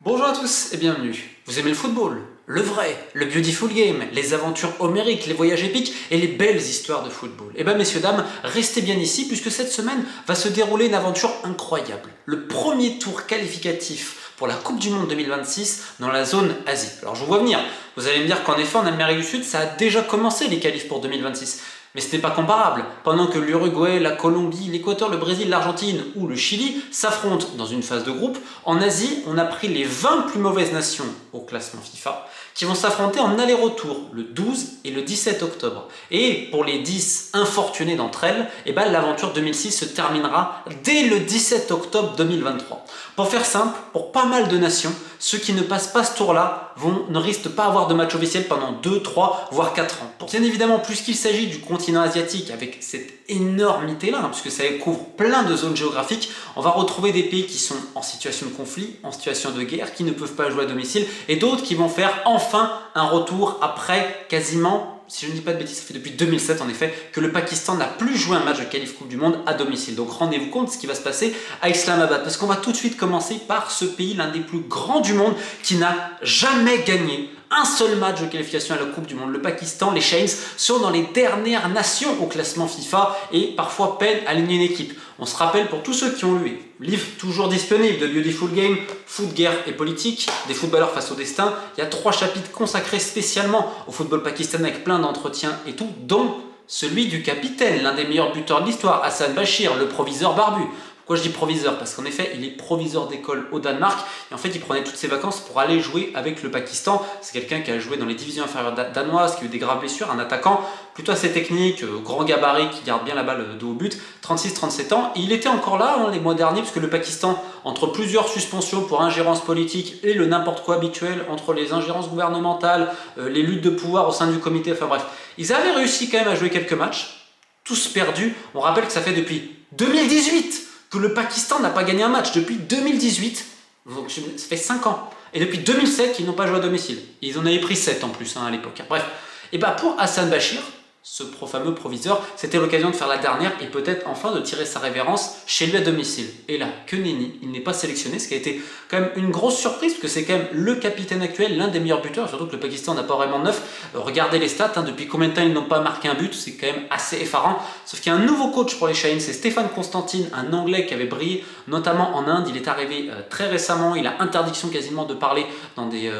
Bonjour à tous et bienvenue. Vous aimez le football? Le vrai, le beautiful game, les aventures homériques, les voyages épiques et les belles histoires de football. Eh bien messieurs, dames, restez bien ici puisque cette semaine va se dérouler une aventure incroyable. Le premier tour qualificatif pour la Coupe du Monde 2026 dans la zone Asie. Alors je vous vois venir, vous allez me dire qu'en effet en Amérique du Sud ça a déjà commencé les qualifs pour 2026. Mais ce n'est pas comparable. Pendant que l'Uruguay, la Colombie, l'Équateur, le Brésil, l'Argentine ou le Chili s'affrontent dans une phase de groupe, en Asie, on a pris les 20 plus mauvaises nations au classement FIFA qui vont s'affronter en aller-retour le 12 et le 17 octobre. Et pour les 10 infortunées d'entre elles, l'aventure 2006 se terminera dès le 17 octobre 2023. Pour faire simple, pour pas mal de nations, ceux qui ne passent pas ce tour-là ne risquent pas d'avoir de match officiel pendant 2, 3, voire 4 ans. Bien évidemment, puisqu'il s'agit du continent asiatique avec cette énormité-là, puisque ça couvre plein de zones géographiques, on va retrouver des pays qui sont en situation de conflit, en situation de guerre, qui ne peuvent pas jouer à domicile, et d'autres qui vont faire enfin un retour après quasiment, si je ne dis pas de bêtises, ça fait depuis 2007 en effet, que le Pakistan n'a plus joué un match de qualif Coupe du Monde à domicile. Donc rendez-vous compte de ce qui va se passer à Islamabad, parce qu'on va tout de suite commencer par ce pays, l'un des plus grands du monde, qui n'a jamais gagné un seul match de qualification à la Coupe du Monde. Le Pakistan, les Shains, sont dans les dernières nations au classement FIFA et parfois peinent à aligner une équipe. On se rappelle pour tous ceux qui ont lu, livre toujours disponible de Beautiful Game, Foot, guerre et politique, des footballeurs face au destin, il y a 3 chapitres consacrés spécialement au football pakistanais avec plein d'entretiens et tout, dont celui du capitaine, l'un des meilleurs buteurs de l'histoire, Hassan Bashir, le proviseur barbu. Pourquoi je dis proviseur? Parce qu'en effet, il est proviseur d'école au Danemark et en fait, il prenait toutes ses vacances pour aller jouer avec le Pakistan. C'est quelqu'un qui a joué dans les divisions inférieures danoises, qui a eu des graves blessures, un attaquant plutôt assez technique, grand gabarit, qui garde bien la balle de haut but, 36-37 ans. Et il était encore là les mois derniers, puisque le Pakistan, entre plusieurs suspensions pour ingérence politique et le n'importe quoi habituel, entre les ingérences gouvernementales, les luttes de pouvoir au sein du comité, enfin bref, ils avaient réussi quand même à jouer quelques matchs, tous perdus. On rappelle que ça fait depuis 2018 que le Pakistan n'a pas gagné un match, depuis 2018, donc ça fait 5 ans. Et depuis 2007 qu'ils n'ont pas joué à domicile. Et ils en avaient pris 7 en plus à l'époque. Bref, et pour Hassan Bashir, ce fameux proviseur, c'était l'occasion de faire la dernière et peut-être enfin de tirer sa révérence chez lui à domicile. Et là, que nenni, il n'est pas sélectionné, ce qui a été quand même une grosse surprise, parce que c'est quand même le capitaine actuel, l'un des meilleurs buteurs, surtout que le Pakistan n'a pas vraiment de neuf. Regardez les stats, depuis combien de temps ils n'ont pas marqué un but, c'est quand même assez effarant. Sauf qu'il y a un nouveau coach pour les Shaheen, c'est Stéphane Constantine, un Anglais qui avait brillé notamment en Inde. Il est arrivé très récemment, il a interdiction quasiment de parler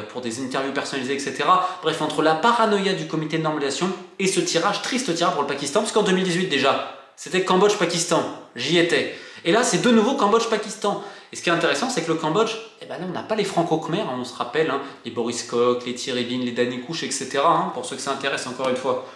pour des interviews personnalisées, etc. Bref, entre la paranoïa du comité de normalisation et ce triste tirage pour le Pakistan, parce qu'en 2018 déjà, c'était Cambodge-Pakistan, j'y étais. Et là, c'est de nouveau Cambodge-Pakistan. Et ce qui est intéressant, c'est que le Cambodge, là, on n'a pas les franco-khmers, on se rappelle, les Boris Koch, les Thierry Bin, les Danny Kouch, etc. Pour ceux que ça intéresse, encore une fois.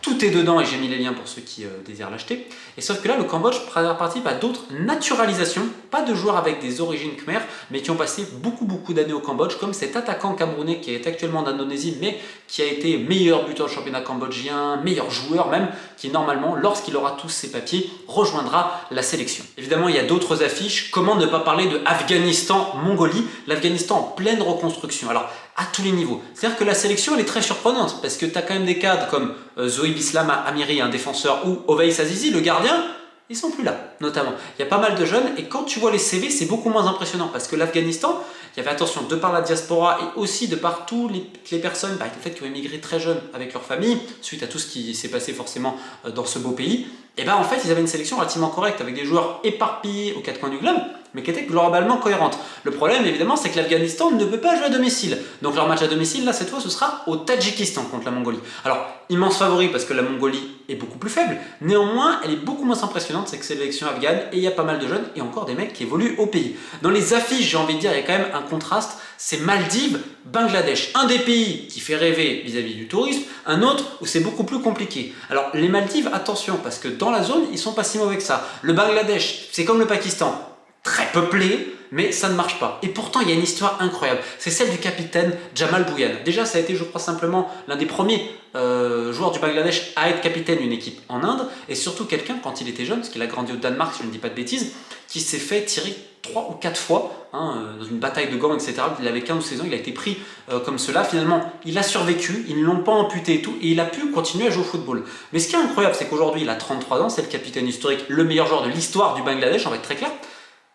Tout est dedans et j'ai mis les liens pour ceux qui désirent l'acheter. Et sauf que là, le Cambodge participe à d'autres naturalisations, pas de joueurs avec des origines khmer, mais qui ont passé beaucoup d'années au Cambodge, comme cet attaquant camerounais qui est actuellement en Indonésie, mais qui a été meilleur buteur du championnat cambodgien, meilleur joueur même, qui normalement, lorsqu'il aura tous ses papiers, rejoindra la sélection. Évidemment, il y a d'autres affiches. Comment ne pas parler de Afghanistan-Mongolie, l'Afghanistan en pleine reconstruction. Alors, à tous les niveaux. C'est-à-dire que la sélection, elle est très surprenante, parce que tu as quand même des cadres comme Zoïb Islam Amiri, un défenseur, ou Oveis Azizi, le gardien, ils sont plus là, notamment. Il y a pas mal de jeunes, et quand tu vois les CV, c'est beaucoup moins impressionnant, parce que l'Afghanistan, il y avait attention, de par la diaspora, et aussi de par toutes les personnes, le fait qu'ils ont émigré très jeunes avec leur famille, suite à tout ce qui s'est passé forcément dans ce beau pays, en fait, ils avaient une sélection relativement correcte, avec des joueurs éparpillés aux 4 coins du globe, mais qui était globalement cohérente. Le problème, évidemment, c'est que l'Afghanistan ne peut pas jouer à domicile. Donc leur match à domicile, là, cette fois, ce sera au Tadjikistan contre la Mongolie. Alors, immense favori parce que la Mongolie est beaucoup plus faible. Néanmoins, elle est beaucoup moins impressionnante, cette sélection afghane, et il y a pas mal de jeunes, et encore des mecs qui évoluent au pays. Dans les affiches, j'ai envie de dire, il y a quand même un contraste, c'est Maldives, Bangladesh. Un des pays qui fait rêver vis-à-vis du tourisme, un autre où c'est beaucoup plus compliqué. Alors, les Maldives, attention, parce que dans la zone, ils sont pas si mauvais que ça. Le Bangladesh, c'est comme le Pakistan, très peuplé, mais ça ne marche pas. Et pourtant, il y a une histoire incroyable. C'est celle du capitaine Jamal Bouyan. Déjà, ça a été, je crois, simplement l'un des premiers joueurs du Bangladesh à être capitaine d'une équipe en Inde, et surtout quelqu'un, quand il était jeune, parce qu'il a grandi au Danemark, si je ne dis pas de bêtises, qui s'est fait tirer 3 ou 4 fois dans une bataille de gants, etc. Il avait 15 ou 16 ans, il a été pris comme cela. Finalement, il a survécu, ils ne l'ont pas amputé et tout, et il a pu continuer à jouer au football. Mais ce qui est incroyable, c'est qu'aujourd'hui, il a 33 ans, c'est le capitaine historique, le meilleur joueur de l'histoire du Bangladesh, on va être très clair.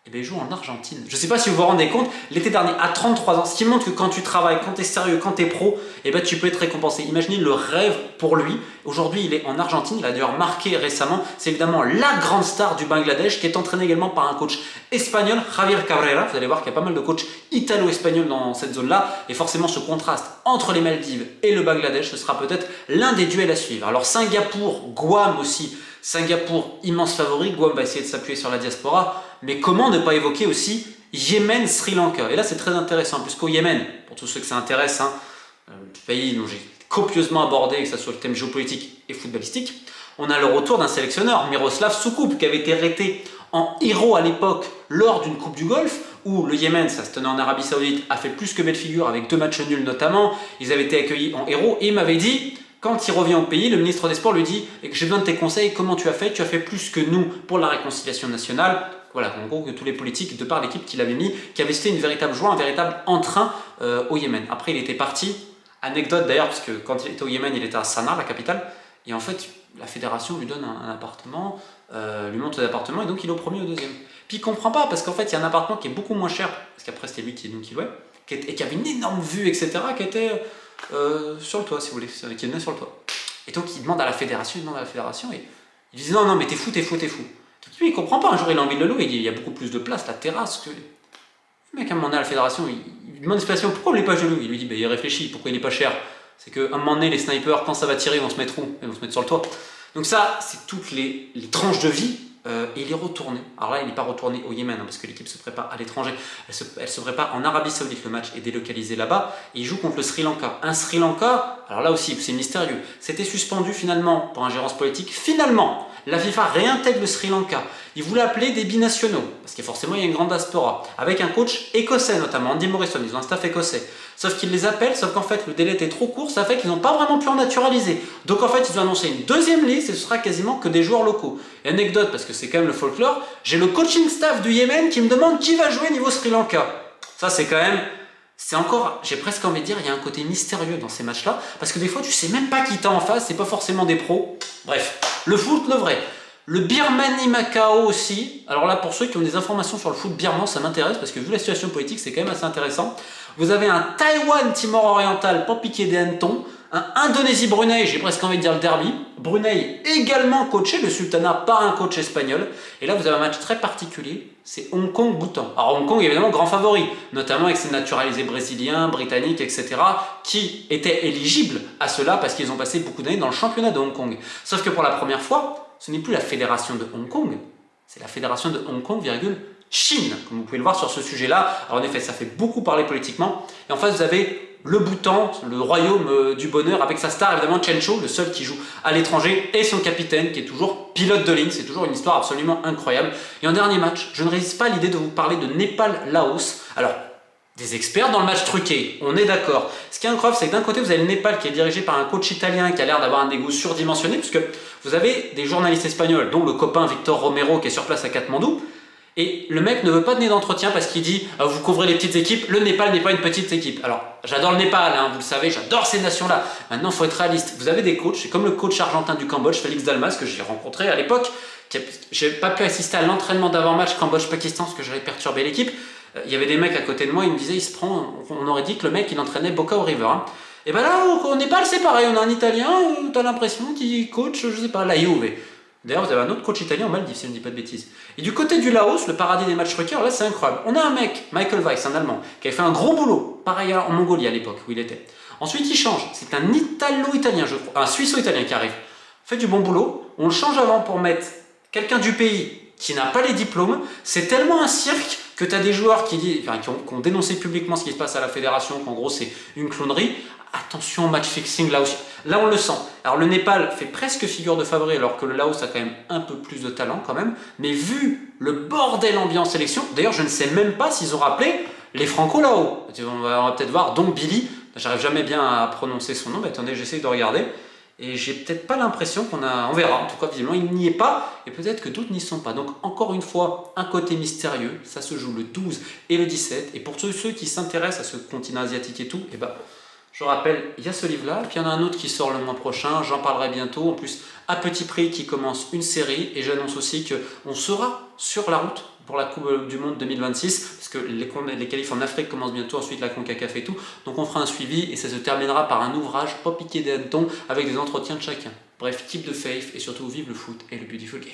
et bien il joue en Argentine. Je ne sais pas si vous vous rendez compte, l'été dernier, à 33 ans, ce qui montre que quand tu travailles, quand tu es sérieux, quand tu es pro, et ben tu peux être récompensé. Imaginez le rêve pour lui. Aujourd'hui, il est en Argentine, il a d'ailleurs marqué récemment. C'est évidemment la grande star du Bangladesh qui est entraîné également par un coach espagnol, Javier Cabrera. Vous allez voir qu'il y a pas mal de coachs italo-espagnols dans cette zone-là. Et forcément, ce contraste entre les Maldives et le Bangladesh, ce sera peut-être l'un des duels à suivre. Alors Singapour, Guam aussi. Singapour, immense favori. Guam va essayer de s'appuyer sur la diaspora. Mais comment ne pas évoquer aussi Yémen, Sri Lanka? Et là, c'est très intéressant, puisqu'au Yémen, pour tous ceux que ça intéresse, pays dont j'ai copieusement abordé, que ce soit le thème géopolitique et footballistique, on a le retour d'un sélectionneur, Miroslav Soukup, qui avait été arrêté en héros à l'époque lors d'une Coupe du Golfe, où le Yémen, ça se tenait en Arabie Saoudite, a fait plus que belle figure avec 2 matchs nuls notamment. Ils avaient été accueillis en héros et il m'avait dit, quand il revient au pays, le ministre des Sports lui dit « J'ai besoin de tes conseils, comment tu as fait? Tu as fait plus que nous pour la réconciliation nationale. » Voilà, en gros, que tous les politiques, de par l'équipe qu'il avait mis, qui avait été une véritable joie, un véritable entrain au Yémen. Après, il était parti. Anecdote d'ailleurs, parce que quand il était au Yémen, il était à Sanaa, la capitale. Et en fait, la fédération lui donne un appartement, lui montre l'appartement, et donc il est au premier ou au deuxième. Puis il comprend pas, parce qu'en fait, il y a un appartement qui est beaucoup moins cher, parce qu'après, c'était lui qui louait, et qui avait une énorme vue, etc., qui était sur le toit, si vous voulez, qui venait sur le toit. Et donc, il demande à la fédération, et il dit non, mais t'es fou. Donc, lui, il comprend pas. Un jour, il a envie de le louer, il dit il y a beaucoup plus de place, la terrasse, que. Le mec, à un moment donné, à la fédération, il demande l'explication pourquoi on ne l'est pas jaloux. Il lui dit il réfléchit, pourquoi il n'est pas cher? C'est qu'à un moment donné, les snipers, quand ça va tirer, ils vont se mettre où? Ils vont se mettre sur le toit. Donc, ça, c'est toutes les tranches de vie. Et il est retourné. Alors là, il n'est pas retourné au Yémen, parce que l'équipe se prépare à l'étranger. Elle se prépare en Arabie Saoudite. Le match est délocalisé là-bas. Et il joue contre le Sri Lanka. Un Sri Lanka, alors là aussi, c'est mystérieux. C'était suspendu finalement pour ingérence politique. Finalement, la FIFA réintègre le Sri Lanka. Ils voulaient appeler des binationaux, parce que forcément il y a une grande diaspora, avec un coach écossais notamment, Andy Morrison, ils ont un staff écossais. Sauf qu'ils les appellent, sauf qu'en fait le délai était trop court, ça fait qu'ils n'ont pas vraiment pu en naturaliser. Donc en fait ils ont annoncé une deuxième liste et ce sera quasiment que des joueurs locaux. Et anecdote, parce que c'est quand même le folklore, j'ai le coaching staff du Yémen qui me demande qui va jouer niveau Sri Lanka. Ça c'est quand même... C'est encore, j'ai presque envie de dire, il y a un côté mystérieux dans ces matchs-là, parce que des fois tu sais même pas qui t'as en face, c'est pas forcément des pros. Bref, le foot, le vrai. Le Birmanie-Macao aussi. Alors là, pour ceux qui ont des informations sur le foot birman, ça m'intéresse, parce que vu la situation politique, c'est quand même assez intéressant. Vous avez un Taïwan-Timor oriental pour piquer des hannetons, un Indonésie-Brunei, j'ai presque envie de dire le derby. Brunei également coaché, le sultanat par un coach espagnol. Et là, vous avez un match très particulier, c'est Hong Kong-Bhoutan. Alors Hong Kong, évidemment, grand favori, notamment avec ses naturalisés brésiliens, britanniques, etc., qui étaient éligibles à cela parce qu'ils ont passé beaucoup d'années dans le championnat de Hong Kong. Sauf que pour la première fois, ce n'est plus la fédération de Hong Kong, c'est la fédération de Hong Kong, Chine, comme vous pouvez le voir sur ce sujet-là. Alors en effet, ça fait beaucoup parler politiquement. Et en face, vous avez le Bhoutan, le royaume du bonheur, avec sa star évidemment Chen Cho, le seul qui joue à l'étranger, et son capitaine qui est toujours pilote de ligne. C'est toujours une histoire absolument incroyable. Et en dernier match, je ne résiste pas à l'idée de vous parler de Népal-Laos. Alors, des experts dans le match truqué, on est d'accord. Ce qui est incroyable, c'est que d'un côté, vous avez le Népal qui est dirigé par un coach italien qui a l'air d'avoir un ego surdimensionné, puisque vous avez des journalistes espagnols, dont le copain Victor Romero qui est sur place à Katmandou. Et le mec ne veut pas donner d'entretien parce qu'il dit vous couvrez les petites équipes, le Népal n'est pas une petite équipe. Alors, j'adore le Népal, hein, vous le savez, j'adore ces nations-là. Maintenant, il faut être réaliste. Vous avez des coachs, c'est comme le coach argentin du Cambodge, Félix Dalmas, que j'ai rencontré à l'époque. J'ai pas pu assister à l'entraînement d'avant-match Cambodge-Pakistan parce que j'avais perturbé l'équipe. Il y avait des mecs à côté de moi, ils me disaient, on aurait dit que le mec il entraînait Boca au River. Hein. Et ben là, au Népal, c'est pareil, on a un Italien, t'as l'impression qu'il coach, je sais pas, la Juve. D'ailleurs, vous avez un autre coach italien en Maldives, si je ne dis pas de bêtises. Et du côté du Laos, le paradis des matchs truqués, là c'est incroyable. On a un mec, Michael Weiss, un Allemand, qui avait fait un gros boulot, pareil en Mongolie à l'époque où il était. Ensuite, il change, c'est un Italo-italien, je crois, un Suisse-italien qui arrive. Fait du bon boulot, on le change avant pour mettre quelqu'un du pays qui n'a pas les diplômes. C'est tellement un cirque que tu as des joueurs qui ont dénoncé publiquement ce qui se passe à la fédération, qu'en gros c'est une clownerie. Attention au match fixing là aussi. Là on le sent. Alors le Népal fait presque figure de favori alors que le Laos a quand même un peu plus de talent quand même. Mais vu le bordel ambiant sélection, d'ailleurs je ne sais même pas s'ils ont rappelé les Franco-Lao. On va peut-être voir donc Billy, j'arrive jamais bien à prononcer son nom, mais attendez j'essaie de regarder. Et j'ai peut-être pas l'impression on verra, en tout cas visiblement il n'y est pas, et peut-être que d'autres n'y sont pas. Donc encore une fois, un côté mystérieux, ça se joue le 12 et le 17, et pour tous ceux qui s'intéressent à ce continent asiatique et tout, Je rappelle, il y a ce livre-là, puis il y en a un autre qui sort le mois prochain, j'en parlerai bientôt, en plus à petit prix qui commence une série, et j'annonce aussi qu'on sera sur la route pour la Coupe du Monde 2026, parce que les qualifs en Afrique commencent bientôt, ensuite la CONCACAF et tout, donc on fera un suivi, et ça se terminera par un ouvrage pas piqué des hannetons, avec des entretiens de chacun. Bref, keep the faith, et surtout vive le foot et le beautiful game.